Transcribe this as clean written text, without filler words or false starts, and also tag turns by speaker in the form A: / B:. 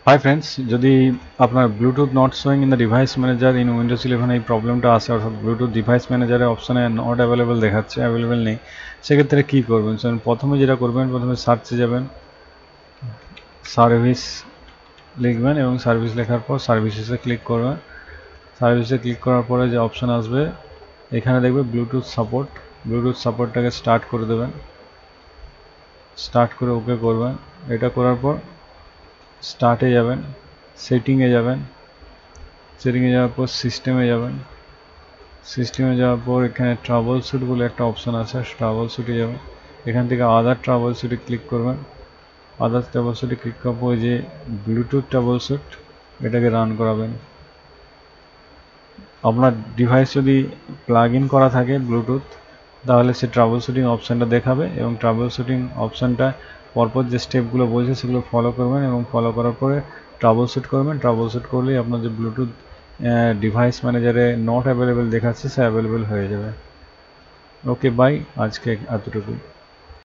A: Hi friends, যদি আপনার Bluetooth not showing in the device manager in Windows 11 এই প্রবলেমটা আসে, অর্থাৎ ব্লুটুথ ডিভাইস ম্যানেজারের অপশানে নট অ্যাভেলেবেল দেখাচ্ছে, অ্যাভেলেবেল নেই, সেক্ষেত্রে কী করবেন? প্রথমে যেটা করবেন, প্রথমে সার্চে যাবেন, সার্ভিস লিখবেন এবং সার্ভিস লেখার পর সার্ভিসেসে ক্লিক করবেন। সার্ভিসে ক্লিক করার পরে যে অপশান আসবে, এখানে দেখবে ব্লুটুথ সাপোর্ট। ব্লুটুথ সাপোর্টটাকে স্টার্ট করে দেবেন, স্টার্ট করে ওকে করবেন। এটা করার পর স্টার্টে যাবেন, সেটিংয়ে যাবেন, সেটিংয়ে যাওয়ার পর সিস্টেমে যাবেন, সিস্টেমে যাওয়ার পর এখানে ট্রাবল শ্যুট বলে একটা অপশান আছে, ট্রাবল শ্যুটে যাবেন। এখান থেকে আদার ট্রাবল শ্যুটে ক্লিক করবেন। আদার ট্রাবল শ্যুটে ক্লিক করার পর যে ব্লুটুথ ট্রাবল শ্যুট, এটাকে রান করাবেন। আপনার ডিভাইস যদি প্লাগ ইন করা থাকে ব্লুটুথ, তাহলে সে ট্রাবল শ্যুটিং অপশানটা দেখাবে এবং ট্রাবল শ্যুটিং অপশানটা পরপর যে স্টেপগুলো বলছে সেগুলো ফলো করবেন এবং ফলো করার পরে ট্রাবল শ্যুট করবেন। ট্রাবল শ্যুট করলেই আপনার যে ব্লুটুথ ডিভাইস ম্যানেজারে নট অ্যাভেলেবেল দেখাচ্ছে সে অ্যাভেলেবেল হয়ে যাবে। ওকে বাই, আজকে এতটুকুই।